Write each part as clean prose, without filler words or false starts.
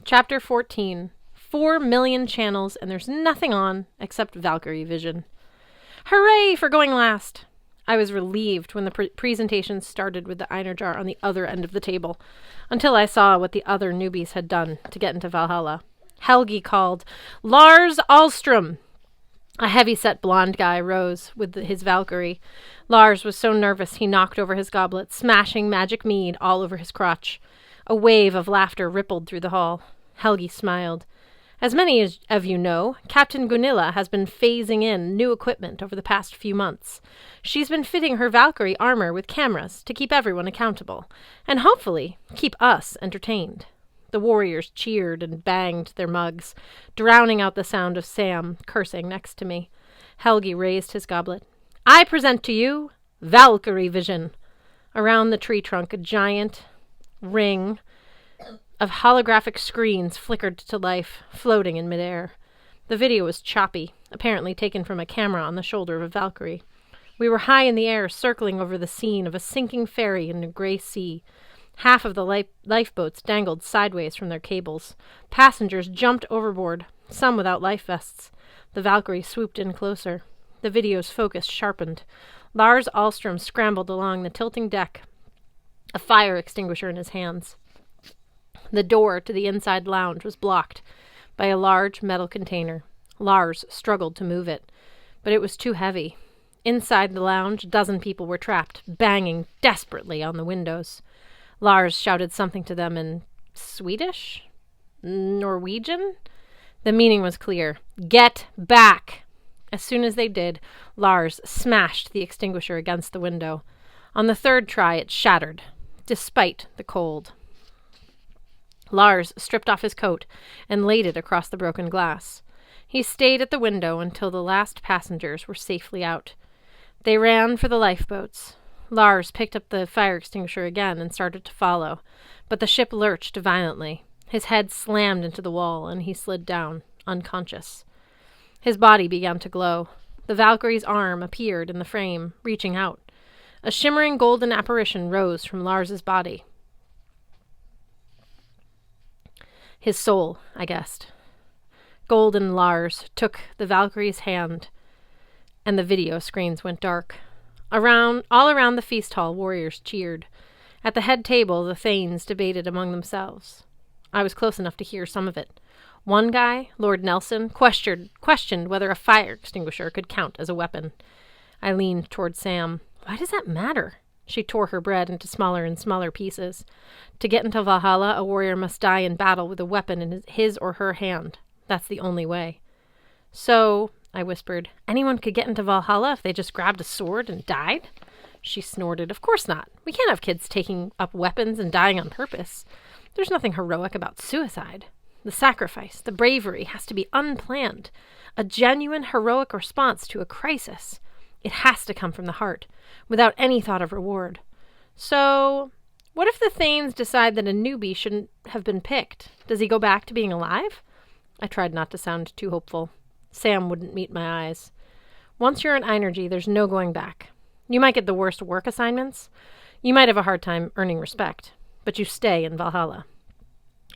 Chapter 14. 4 million channels, and there's nothing on except Valkyrie vision. Hooray for going last! I was relieved when the presentation started with the Einerjar on the other end of the table, until I saw what the other newbies had done to get into Valhalla. Helgi called, "Lars Alstrom!" A heavy-set blonde guy rose with his Valkyrie. Lars was so nervous he knocked over his goblet, smashing magic mead all over his crotch. A wave of laughter rippled through the hall. Helgi smiled. As many of you know, Captain Gunilla has been phasing in new equipment over the past few months. She's been fitting her Valkyrie armor with cameras to keep everyone accountable, and hopefully keep us entertained. The warriors cheered and banged their mugs, drowning out the sound of Sam cursing next to me. Helgi raised his goblet. I present to you Valkyrie vision. Around the tree trunk, a giant ring of holographic screens flickered to life, floating in midair. The video was choppy, apparently taken from a camera on the shoulder of a Valkyrie. We were high in the air, circling over the scene of a sinking ferry in a gray sea. Half of the lifeboats dangled sideways from their cables. Passengers jumped overboard, some without life vests. The Valkyrie swooped in closer. The video's focus sharpened. Lars Alstrom scrambled along the tilting deck, a fire extinguisher in his hands. The door to the inside lounge was blocked by a large metal container. Lars struggled to move it, but it was too heavy. Inside the lounge, a dozen people were trapped, banging desperately on the windows. Lars shouted something to them in Swedish? Norwegian? The meaning was clear. Get back! As soon as they did, Lars smashed the extinguisher against the window. On the third try, it shattered, despite the cold. Lars stripped off his coat and laid it across the broken glass. He stayed at the window until the last passengers were safely out. They ran for the lifeboats. Lars picked up the fire extinguisher again and started to follow, but the ship lurched violently. His head slammed into the wall, and he slid down, unconscious. His body began to glow. The Valkyrie's arm appeared in the frame, reaching out. A shimmering golden apparition rose from Lars's body. His soul, I guessed. Golden Lars took the Valkyrie's hand, and the video screens went dark. All around the feast hall, warriors cheered. At the head table, the thanes debated among themselves. I was close enough to hear some of it. One guy, Lord Nelson, questioned whether a fire extinguisher could count as a weapon. I leaned toward Sam. Why does that matter? She tore her bread into smaller and smaller pieces. To get into Valhalla, a warrior must die in battle with a weapon in his or her hand. That's the only way. So, I whispered, anyone could get into Valhalla if they just grabbed a sword and died? She snorted. Of course not. We can't have kids taking up weapons and dying on purpose. There's nothing heroic about suicide. The sacrifice, the bravery has to be unplanned. A genuine heroic response to a crisis. It has to come from the heart, without any thought of reward. So, what if the Thanes decide that a newbie shouldn't have been picked? Does he go back to being alive? I tried not to sound too hopeful. Sam wouldn't meet my eyes. Once you're in Einergy, there's no going back. You might get the worst work assignments. You might have a hard time earning respect, but you stay in Valhalla.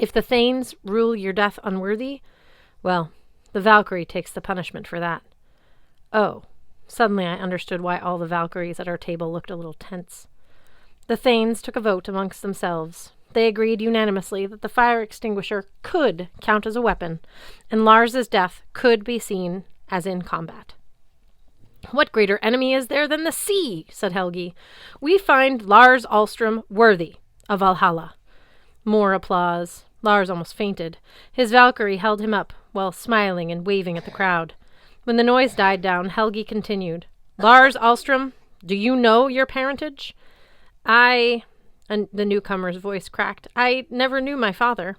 If the Thanes rule your death unworthy, well, the Valkyrie takes the punishment for that. Oh. Suddenly I understood why all the Valkyries at our table looked a little tense. The Thanes took a vote amongst themselves. They agreed unanimously that the fire extinguisher could count as a weapon, and Lars's death could be seen as in combat. What greater enemy is there than the sea? Said Helgi. We find Lars Alstrom worthy of Valhalla. More applause. Lars almost fainted. His Valkyrie held him up while smiling and waving at the crowd. When the noise died down, Helgi continued. Lars Alstrom, do you know your parentage? And the newcomer's voice cracked. I never knew my father.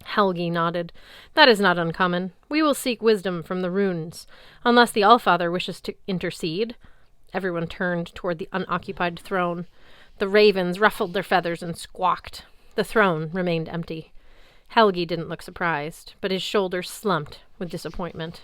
Helgi nodded. That is not uncommon. We will seek wisdom from the runes, unless the Allfather wishes to intercede. Everyone turned toward the unoccupied throne. The ravens ruffled their feathers and squawked. The throne remained empty. Helgi didn't look surprised, but his shoulders slumped with disappointment.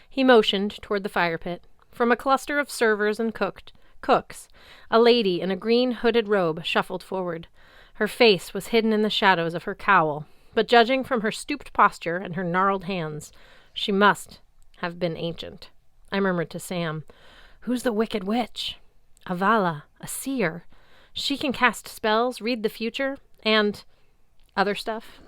He motioned toward the fire pit. From a cluster of servers and cooks, a lady in a green hooded robe shuffled forward. Her face was hidden in the shadows of her cowl, but judging from her stooped posture and her gnarled hands, she must have been ancient. I murmured to Sam, "Who's the wicked witch?" "Avala, a seer. She can cast spells, read the future, and other stuff."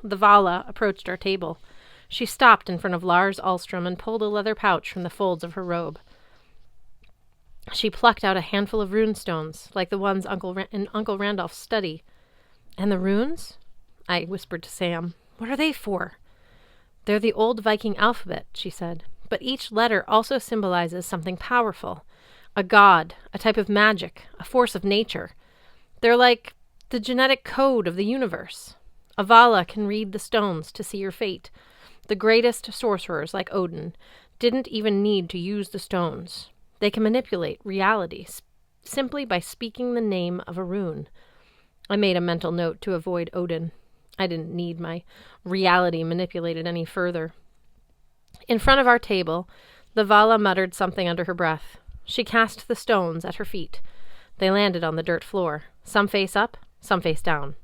The Vala approached our table. She stopped in front of Lars Alstrom and pulled a leather pouch from the folds of her robe. She plucked out a handful of rune stones, like the ones in Uncle Randolph's study. "And the runes?" I whispered to Sam. "What are they for?" "They're the old Viking alphabet," she said, "but each letter also symbolizes something powerful. A god, a type of magic, a force of nature. They're like the genetic code of the universe. Avala can read the stones to see your fate. The greatest sorcerers, like Odin, didn't even need to use the stones. They can manipulate reality simply by speaking the name of a rune." I made a mental note to avoid Odin. I didn't need my reality manipulated any further. In front of our table, the Vala muttered something under her breath. She cast the stones at her feet. They landed on the dirt floor, some face up, some face down.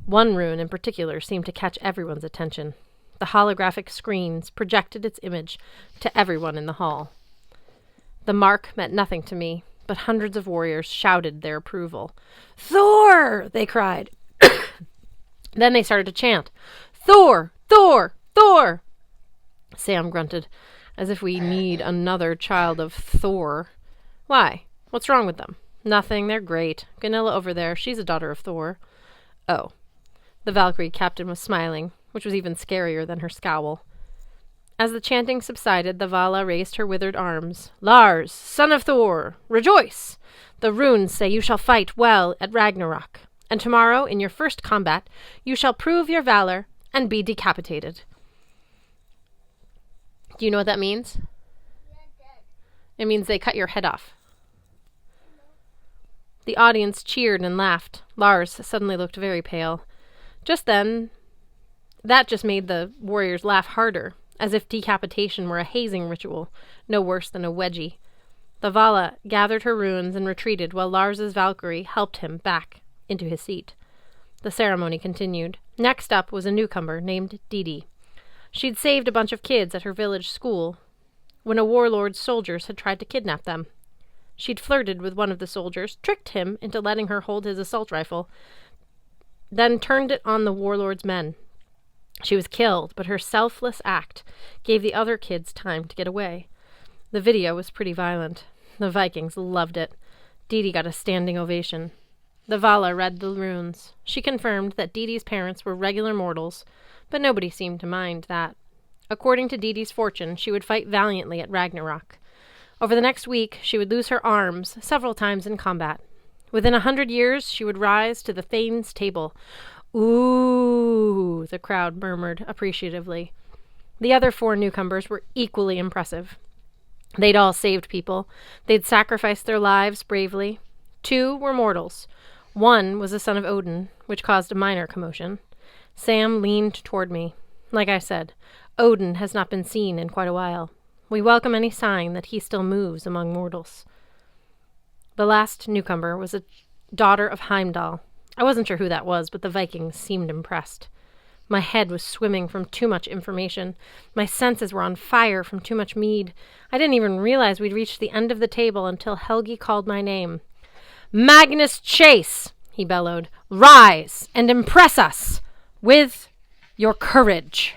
One rune in particular seemed to catch everyone's attention. The holographic screens projected its image to everyone in the hall. The mark meant nothing to me, but hundreds of warriors shouted their approval. "Thor!" they cried. Then they started to chant, "Thor! Thor! Thor!" Sam grunted, as if we need another child of Thor. "Why? What's wrong with them?" "Nothing, they're great. Gunilla over there, she's a daughter of Thor." "Oh." The Valkyrie captain was smiling, which was even scarier than her scowl. As the chanting subsided, the Vala raised her withered arms. "Lars, son of Thor, rejoice! The runes say you shall fight well at Ragnarok, and tomorrow, in your first combat, you shall prove your valor and be decapitated." Do you know what that means? It means they cut your head off. The audience cheered and laughed. Lars suddenly looked very pale. Just then, that just made the warriors laugh harder, as if decapitation were a hazing ritual, no worse than a wedgie. The Vala gathered her runes and retreated while Lars's Valkyrie helped him back into his seat. The ceremony continued. Next up was a newcomer named Didi. She'd saved a bunch of kids at her village school when a warlord's soldiers had tried to kidnap them. She'd flirted with one of the soldiers, tricked him into letting her hold his assault rifle, then turned it on the warlord's men. She was killed, but her selfless act gave the other kids time to get away. The video was pretty violent. The Vikings loved it. Didi got a standing ovation. The Vala read the runes. She confirmed that Didi's parents were regular mortals, but nobody seemed to mind that. According to Didi's fortune, she would fight valiantly at Ragnarok. Over the next week, she would lose her arms several times in combat. Within 100 years, she would rise to the Thane's table. "Ooh," the crowd murmured appreciatively. The other 4 newcomers were equally impressive. They'd all saved people. They'd sacrificed their lives bravely. 2 were mortals. 1 was a son of Odin, which caused a minor commotion. Sam leaned toward me. Like I said, Odin has not been seen in quite a while. We welcome any sign that he still moves among mortals. The last newcomer was a daughter of Heimdall. I wasn't sure who that was, but the Vikings seemed impressed. My head was swimming from too much information. My senses were on fire from too much mead. I didn't even realize we'd reached the end of the table until Helgi called my name. "Magnus Chase," he bellowed, "rise and impress us with your courage."